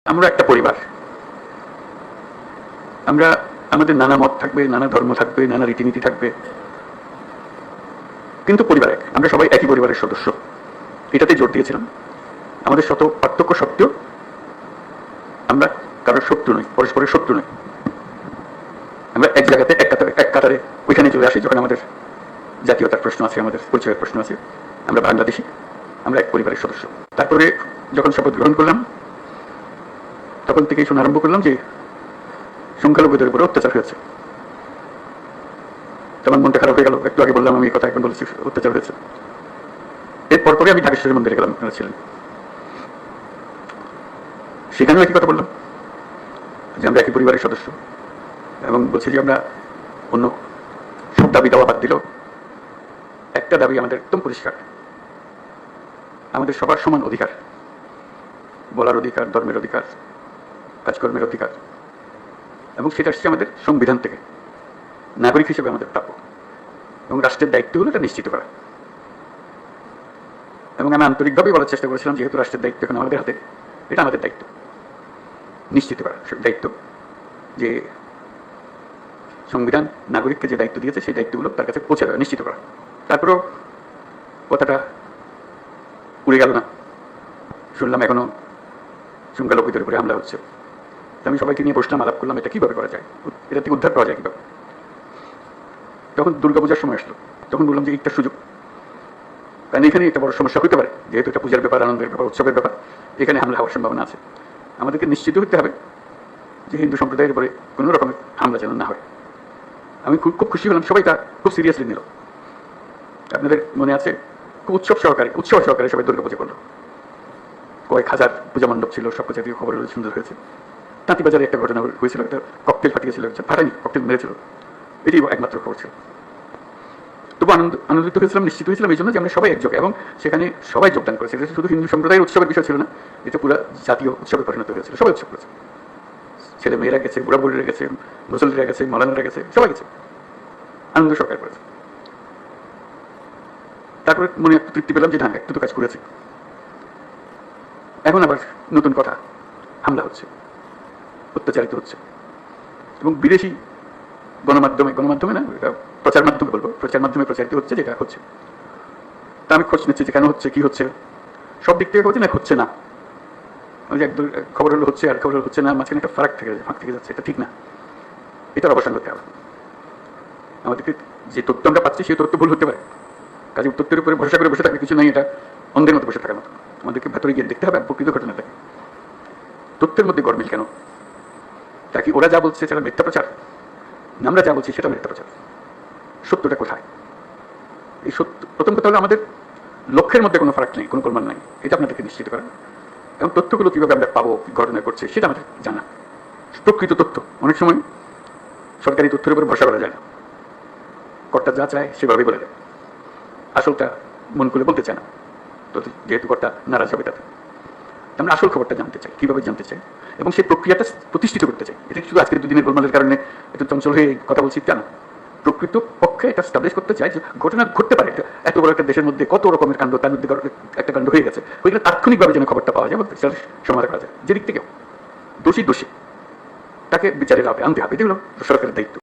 আমরা একটা পরিবার। আমরা আমাদের নানা মত থাকবে, নানা ধর্ম থাকবে, নানা রীতিনীতি থাকবে, কিন্তু পরিবার এক। আমরা সবাই একই পরিবারের সদস্য। এটাতে জোর দিয়েছিলাম। আমাদের শত পার্থক্য সত্ত্বেও আমরা কারোর শত্রু নই, পরস্পরের শত্রু নই। আমরা এক জায়গাতে এক কাতারে ওইখানে চলে আসি যখন আমাদের জাতীয়তার প্রশ্ন আছে, আমাদের পরিচয়ের প্রশ্ন আছে। আমরা বাংলাদেশি, আমরা এক পরিবারের সদস্য। তারপরে যখন শপথ গ্রহণ করলাম তখন থেকেই শোনা আরম্ভ করলাম যে সংখ্যালঘুদের উপরে অত্যাচার হয়েছে। তেমন মনটা খারাপ হয়ে গেল। একটু আগে বললাম, আমি এই কথা এখন বলেছি, অত্যাচার হয়েছে। এরপর পরে আমি ঢাকেশ্বরী মন্দিরে গেলাম, আপনারা ছিলেন, সেখানেও একই কথা বললাম যে আমরা একই পরিবারের সদস্য, এবং বলছি যে আমরা অন্য সব দাবি দেওয়া বাদ দিলেও একটা দাবি আমাদের একদম পরিষ্কার, আমাদের সবার সমান অধিকার, বলার অধিকার, ধর্মের অধিকার, কাজকর্মের অধিকার, এবং সেটা আসছে আমাদের সংবিধান থেকে। নাগরিক হিসেবে আমাদের প্রাপ্য, এবং রাষ্ট্রের দায়িত্ব হলো এটা নিশ্চিত করা। এবং আমি আন্তরিকভাবেই বলার চেষ্টা করেছিলাম, যেহেতু রাষ্ট্রের দায়িত্ব এখন আমাদের হাতে, এটা আমাদের দায়িত্ব নিশ্চিত করা, দায়িত্ব যে সংবিধান নাগরিককে যে দায়িত্ব দিয়েছে সেই দায়িত্বগুলো তার কাছে পৌঁছে দেওয়া, নিশ্চিত করা। তারপরেও কথাটা উড়ে গেল না, শুনলাম এখনো সংখ্যালঘুদের উপরে হামলা হচ্ছে। আমি সবাইকে নিয়ে বসলাম, আলাপ করলাম এটা কীভাবে করা যায়, এটা থেকে উদ্ধার পাওয়া যায় কীভাবে। তখন দুর্গাপূজার সময় আসলো, তখন বললাম যে একটা সুযোগ, কারণ এখানে একটা বড় সমস্যা হতে পারে, যেহেতু এটা পূজার ব্যাপার, আনন্দের ব্যাপার, উৎসবের ব্যাপার, এখানে হামলা হওয়ার সম্ভাবনা আছে। আমাদেরকে নিশ্চিত হতে হবে যে হিন্দু সম্প্রদায়ের উপরে কোনো রকমের হামলা যেন না হয়। আমি খুব খুশি হলাম, সবাই তা খুব সিরিয়াসলি নিল। আপনাদের মনে আছে, খুব উৎসব সহকারে সবাই দুর্গাপূজা করলো। কয়েক হাজার পূজা মণ্ডপ ছিল, সব পূজা দিয়ে খবর সুন্দর হয়েছে। তাঁতিবাজারে একটা ঘটনা হয়েছিল, একটা ককটেল ফাটিয়েছিল, ফাটানি, ককটেল মেরেছিল, এটি একমাত্র খবর ছিল। তবু আনন্দিত হয়েছিলাম, নিশ্চিত হয়েছিলাম এই জন্য যে আমরা সবাই একযোগে, এবং সেখানে সবাই যোগদান করেছে। এটা শুধু হিন্দু সম্প্রদায়ের উৎসবের বিষয় ছিল না, এটা পুরো জাতীয় উৎসবে পরিণত হয়েছিল। সবাই উৎসব করেছে, ছেলে মেয়েরা গেছে, বুড়া বুড়িরা গেছে, মুসল্লিরা গেছে, মৌলানারা গেছে, সবাই গেছে, আনন্দ সরকার করেছে। তারপরে মনে একটু তৃপ্তি পেলাম যে না, একটু তো কাজ করেছে। এখন আবার নতুন কথা, হামলা হচ্ছে, অত্যাচারিত হচ্ছে, এবং বিদেশি গণমাধ্যমে না, এটা প্রচার মাধ্যমে বলবো, প্রচার মাধ্যমে প্রচারিত হচ্ছে যেটা হচ্ছে। তা আমি খোঁজ নিচ্ছি যে কেন হচ্ছে, কি হচ্ছে, সব দিক থেকে হচ্ছে না, হচ্ছে না। ওই যে একদম খবর হলো হচ্ছে আর খবর হলো হচ্ছে না, মাঝখানে একটা ফাঁক থেকে যাচ্ছে, এটা ঠিক না, এটার অবসান করতে হবে। আমাদেরকে যে তথ্য আমরা পাচ্ছি সেই তথ্য ভুল হতে পারে, কাজে তথ্যের উপরে ভরসা করে বসে থাকলে কিছু নেই, এটা অন্ধের মতো বসে থাকার মতো। আমাদেরকে ভেতরে গিয়ে দেখতে হবে প্রকৃত ঘটনাটাকে, তথ্যের মধ্যে গরমিল কেন, তা কি ওরা যা বলছে সেটা মিথ্যা প্রচার, আমরা যা বলছি সেটা মিথ্যা প্রচার, সত্যটা কোথায়? এই সত্য, প্রথম কথা হলো আমাদের লক্ষ্যের মধ্যে কোনো ফারাক নেই, কোনো গোলমাল নাই, এটা আপনাদেরকে নিশ্চিত করা। এবং তথ্যগুলো কীভাবে আমরা পাবো, কী ঘটনা করছে সেটা আমাদের জানা, প্রকৃত তথ্য। অনেক সময় সরকারি তথ্যের উপর ভরসা করা যায় না, কর্তা যা চায় সেভাবেই বলে দেয়, আসলটা মন করে বলতে চায় না, তো যেহেতু কর্তা নারাজ হবে তাতে। আমরা আসল খবরটা জানতে চাই, কীভাবে জানতে চাই, এবং সেই প্রক্রিয়াটা প্রতিষ্ঠিত করতে চাই। এটা শুধু আজকের দুদিনের গোলমালের কারণে একটু চঞ্চল হয়ে কথা বলছি তা না, প্রকৃত পক্ষে এটা স্টাবলিশ করতে চাই যে ঘটনা ঘটতে পারে। এত বড় একটা দেশের মধ্যে কত রকমের কাণ্ড, তার মধ্যে একটা কাণ্ড হয়ে গেছে, ওইগুলো তাৎক্ষণিকভাবে যেন খবরটা পাওয়া যায় এবং সমাধান করা যায়। যেদিক থেকেও দোষী তাকে বিচারের আওতায় আনতে হবে, এটি হলো সরকারের দায়িত্ব।